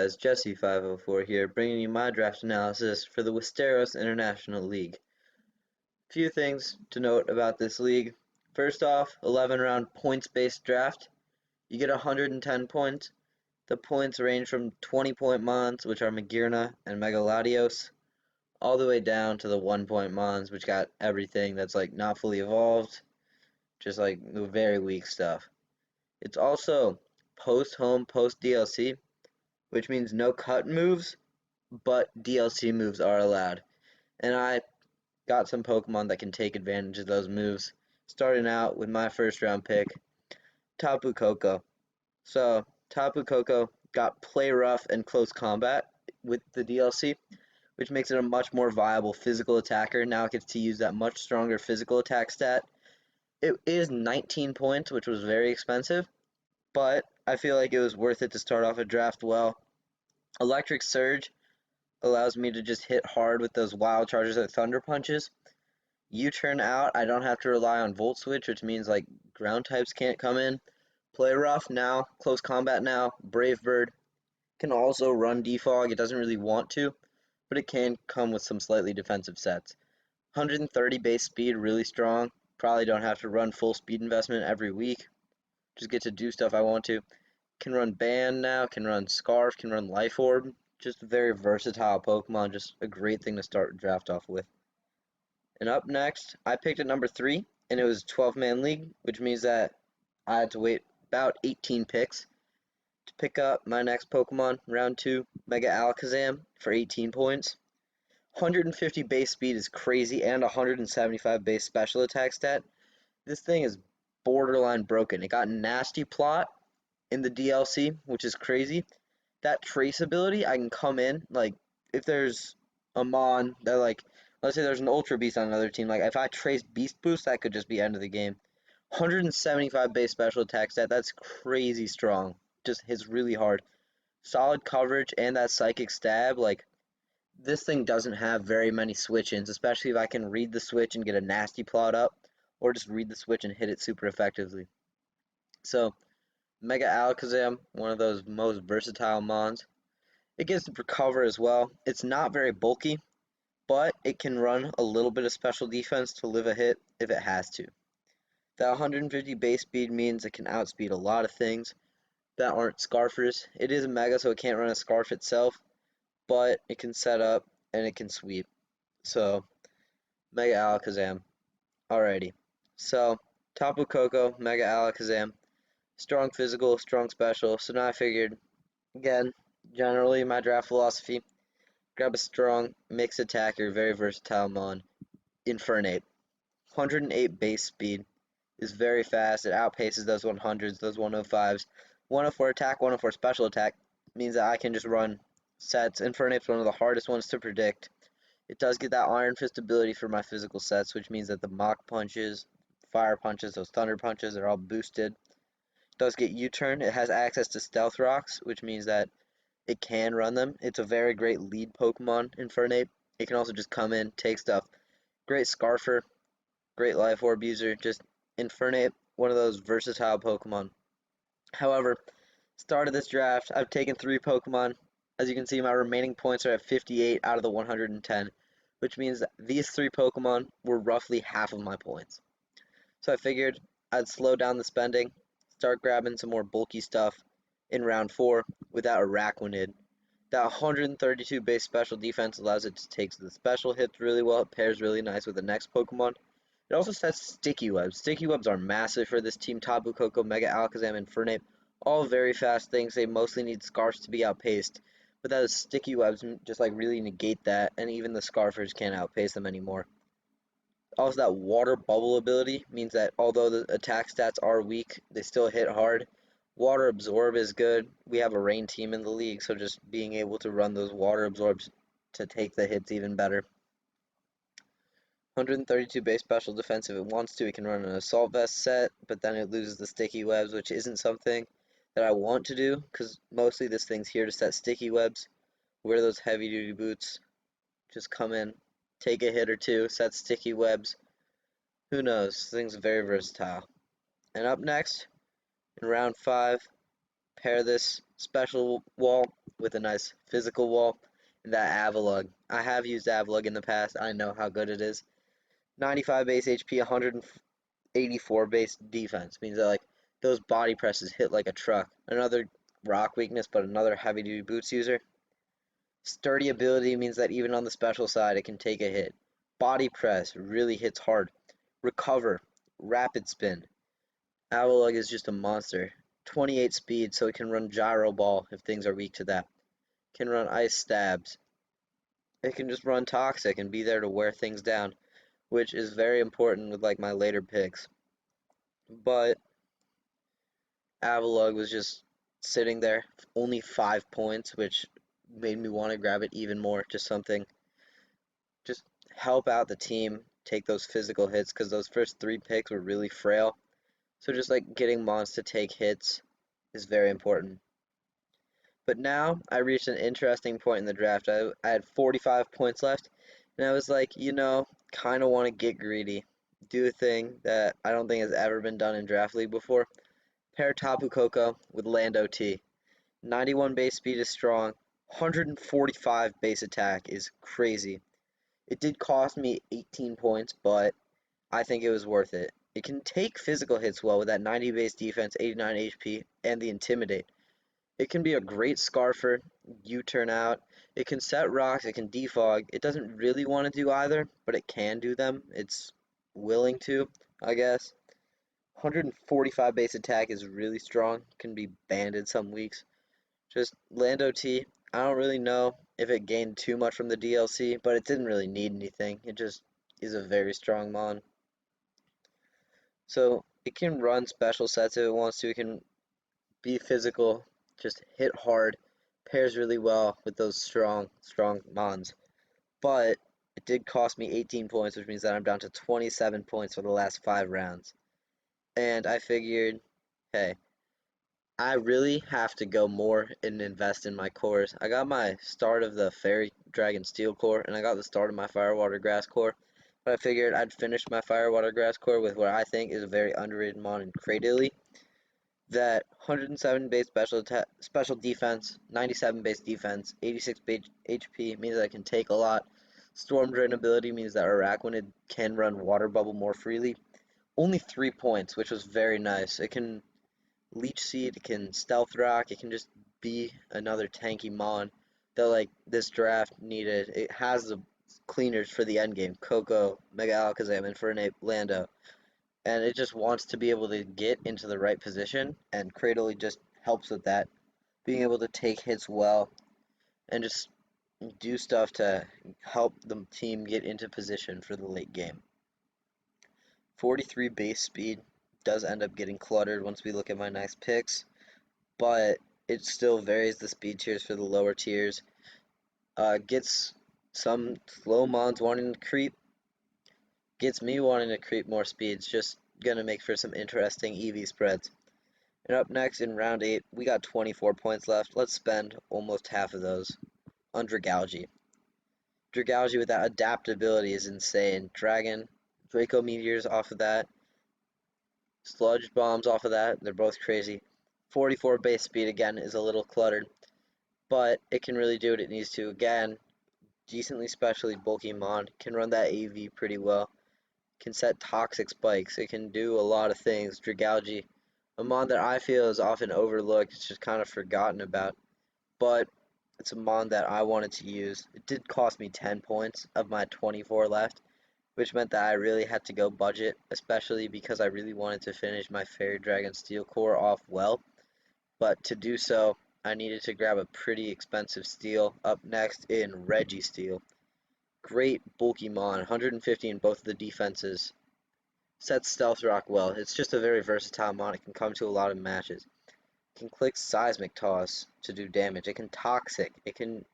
guys, Jesse504 here, bringing you my draft analysis for the Westeros International League. Few things to note about this league. First off, 11-round points-based draft. You get 110 points. The points range from 20-point mons, which are Magirna and Megaladios, all the way down to the 1-point mons, which got everything that's like not fully evolved, just like the very weak stuff. It's also post-home, post-DLC, which means no cut moves, but DLC moves are allowed. And I got some Pokemon that can take advantage of those moves, starting out with my first round pick, Taboo Cocoa. So, Taboo Cocoa got play rough and close combat with the DLC, which makes it a much more viable physical attacker. Now it gets to use that much stronger physical attack stat. It is 19 points, which was very expensive, but I feel like it was worth it to start off a draft well. Electric Surge allows me to just hit hard with those wild charges or thunder punches. U-turn out, I don't have to rely on Volt Switch, which means like ground types can't come in. Play rough now, close combat now. Brave Bird can also run defog. It doesn't really want to, but it can come with some slightly defensive sets. 130 base speed, really strong. Probably don't have to run full speed investment every week. Just get to do stuff I want to. Can run Band now, can run Scarf, can run Life Orb. Just a very versatile Pokemon, just a great thing to start draft off with. And up next, I picked at number 3, and it was a 12-man league, which means that I had to wait about 18 picks to pick up my next Pokemon, round 2, Mega Alakazam, for 18 points. 150 base speed is crazy, and 175 base special attack stat. This thing is borderline broken. It got Nasty Plot in the DLC, which is crazy. That traceability, I can come in, like, if there's a Mon that, like, let's say there's an Ultra Beast on another team, like, if I trace Beast Boost, that could just be end of the game. 175 base special attack stat, that's crazy strong. Just hits really hard. Solid coverage and that Psychic Stab, like, this thing doesn't have very many switch-ins, especially if I can read the switch and get a Nasty Plot up, or just read the switch and hit it super effectively. So, Mega Alakazam, one of those most versatile mons. It gets to recover as well. It's not very bulky, but it can run a little bit of special defense to live a hit if it has to. That 150 base speed means it can outspeed a lot of things that aren't Scarfers. It is a Mega, so it can't run a Scarf itself, but it can set up and it can sweep. So, Mega Alakazam. Alrighty. So, Tapu Koko, Mega Alakazam. Strong physical, strong special. So now I figured, again, generally my draft philosophy, grab a strong mixed attacker, very versatile mon, Infernape. 108 base speed is very fast. It outpaces those 100s, those 105s. 104 attack, 104 special attack means that I can just run sets. Infernape's one of the hardest ones to predict. It does get that Iron Fist ability for my physical sets, which means that the Mach punches, Fire punches, those Thunder punches are all boosted. Does get U-turn. It has access to Stealth Rocks, which means that it can run them. It's a very great lead Pokemon, Infernape. It can also just come in, take stuff. Great Scarfer, great Life Orb user. Just Infernape, one of those versatile Pokemon. However, start of this draft, I've taken 3 Pokemon. As you can see, my remaining points are at 58 out of the 110, which means that these 3 Pokemon were roughly half of my points. So I figured I'd slow down the spending, start grabbing some more bulky stuff in round 4 without Araquanid. That 132 base special defense allows it to take the special hits really well. It pairs really nice with the next Pokemon. It also sets Sticky Webs. Sticky Webs are massive for this team. Taboo Cocoa, Mega Alakazam, and Infernape. All very fast things. They mostly need Scarfs to be outpaced. But those Sticky Webs just like really negate that, and even the Scarfers can't outpace them anymore. Also, that water bubble ability means that although the attack stats are weak, they still hit hard. Water absorb is good. We have a rain team in the league, so just being able to run those water absorbs to take the hits even better. 132 base special defense if it wants to. It can run an assault vest set, but then it loses the sticky webs, which isn't something that I want to do, because mostly this thing's here to set sticky webs. Wear those heavy duty boots. Just come in, take a hit or two, set sticky webs. Who knows? This thing's very versatile. And up next, in round 5, pair this special wall with a nice physical wall, and that Avalug. I have used Avalug in the past. I know how good it is. 95 base HP, 184 base defense. Means that like those body presses hit like a truck. Another rock weakness, but another heavy duty boots user. Sturdy ability means that even on the special side, it can take a hit. Body press really hits hard. Recover, rapid spin. Avalug is just a monster. 28 speed, so it can run gyro ball if things are weak to that. Can run ice stabs. It can just run toxic and be there to wear things down, which is very important with like my later picks. But Avalug was just sitting there, only 5 points, which made me want to grab it even more. Just something, just help out the team, take those physical hits, because those first 3 picks were really frail. So just like getting Mons to take hits is very important. But now I reached an interesting point in the draft. I had 45 points left, and I was like, kind of want to get greedy. Do a thing that I don't think has ever been done in Draft League before. Pair Taboo Cocoa with Lando T. 91 base speed is strong. 145 base attack is crazy. It did cost me 18 points, but I think it was worth it. It can take physical hits well with that 90 base defense, 89 HP, and the Intimidate. It can be a great scarfer, U-turn out. It can set rocks, it can defog. It doesn't really want to do either, but it can do them. It's willing to, I guess. 145 base attack is really strong. Can be banded some weeks. Just Lando T, I don't really know if it gained too much from the DLC, but it didn't really need anything. It just is a very strong mon. So it can run special sets if it wants to. It can be physical, just hit hard, pairs really well with those strong mons. But it did cost me 18 points, which means that I'm down to 27 points for the last 5 rounds. And I figured, hey, I really have to go more and invest in my cores. I got my start of the Fairy Dragon Steel core, and I got the start of my Firewater Grass core. But I figured I'd finish my Firewater Grass core with what I think is a very underrated mon in Cradily. That 107 base special defense, 97 base defense, 86 base HP means that I can take a lot. Storm Drain ability means that Araquanid can run Water Bubble more freely. Only 3 points, which was very nice. It can Leech Seed, it can Stealth Rock, it can just be another tanky mon that like this draft needed. It has the cleaners for the end game, Coco, Mega Alakazam, and for Lando. And it just wants to be able to get into the right position, and Cradily just helps with that. Being able to take hits well and just do stuff to help the team get into position for the late game. 43 base speed does end up getting cluttered once we look at my next picks, but it still varies the speed tiers for the lower tiers. Gets some slow mons wanting to creep, gets me wanting to creep more speeds, just gonna make for some interesting EV spreads. And up next in round 8, we got 24 points left. Let's spend almost half of those on Dragalge. Dragalge with that adaptability is insane. Draco Meteors off of that, Sludge Bombs off of that, they're both crazy. 44 base speed again is a little cluttered, but it can really do what it needs to. Again, decently specially bulky mon, can run that AV pretty well, can set toxic spikes, it can do a lot of things. Dragalge, a mon that I feel is often overlooked, it's just kind of forgotten about, but it's a mon that I wanted to use. It did cost me 10 points of my 24 left, which meant that I really had to go budget, especially because I really wanted to finish my Fairy Dragon Steel core off well. But to do so, I needed to grab a pretty expensive steel up next in Reggie Steel. Great bulky mon, 150 in both of the defenses. Sets Stealth Rock well. It's just a very versatile mon. It can come to a lot of matches. It can click Seismic Toss to do damage. It can Toxic. It can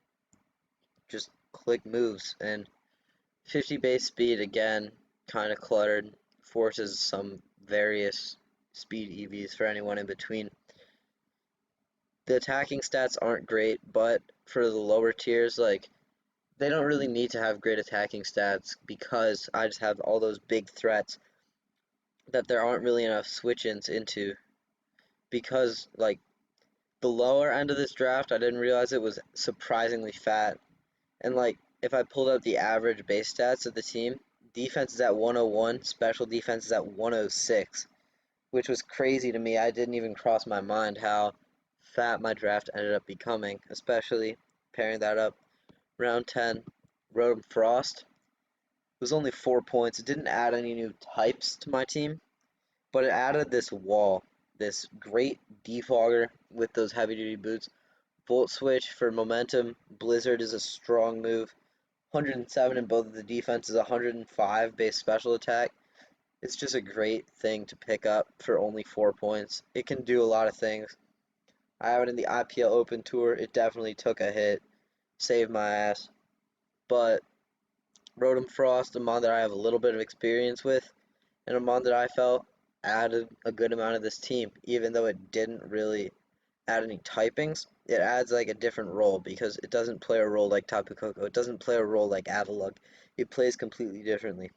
just click moves, and 50 base speed, again, kind of cluttered, forces some various speed EVs for anyone in between. The attacking stats aren't great, but for the lower tiers, like, they don't really need to have great attacking stats because I just have all those big threats that there aren't really enough switch-ins into, because, like, The lower end of this draft, I didn't realize it was surprisingly fat. And like, if I pulled up the average base stats of the team, defense is at 101, special defense is at 106, which was crazy to me. I didn't even cross my mind how fat my draft ended up becoming, especially pairing that up. Round 10, Rotom Frost. It was only 4 points. It didn't add any new types to my team, but it added this wall, this great defogger with those heavy duty boots. Volt Switch for momentum. Blizzard is a strong move. 107 in both of the defenses, 105 base special attack. It's just a great thing to pick up for only 4 points. It can do a lot of things. I have it in the IPL Open Tour. It definitely took a hit, saved my ass. But Rotom Frost, a mod that I have a little bit of experience with, and a mod that I felt added a good amount of this team, even though it didn't really add any typings. It adds like a different role because it doesn't play a role like Taboo Cocoa. It doesn't play a role like Avalugg. It plays completely differently.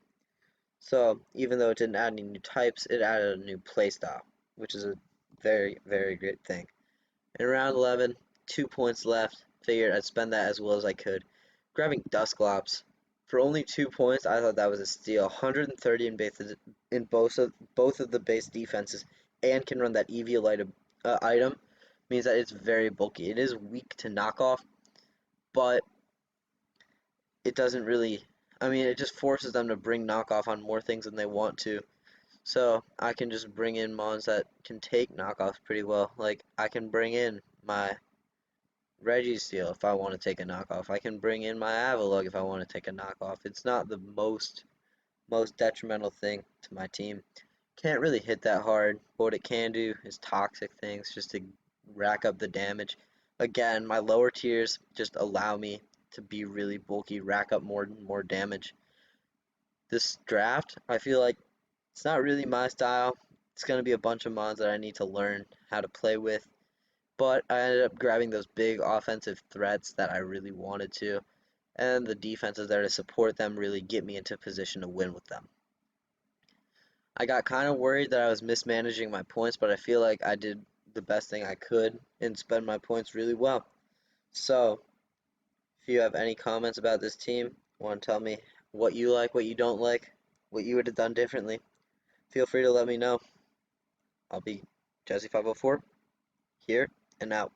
So even though it didn't add any new types, it added a new playstyle, which is a very, very great thing. In round 11, 2 points left. Figured I'd spend that as well as I could. Grabbing Dusclops. For only 2 points, I thought that was a steal. 130 in both of the base defenses, and can run that Eviolite item. Means that it's very bulky. It is weak to knockoff, but it doesn't really. I mean, it just forces them to bring knockoff on more things than they want to. So I can just bring in mons that can take knockoffs pretty well. Like I can bring in my Reggie Steel if I want to take a knockoff. I can bring in my Avalugg if I want to take a knockoff. It's not the most detrimental thing to my team. Can't really hit that hard, but what it can do is toxic things just to rack up the damage. Again, my lower tiers just allow me to be really bulky, rack up more damage. This draft, I feel like it's not really my style. It's going to be a bunch of mods that I need to learn how to play with. But I ended up grabbing those big offensive threats that I really wanted to, and the defenses there to support them really get me into position to win with them. I got kind of worried that I was mismanaging my points, but I feel like I did the best thing I could and spend my points really well. So, if you have any comments about this team, want to tell me what you like, what you don't like, what you would have done differently, feel free to let me know. I'll be Jesse504 here and out.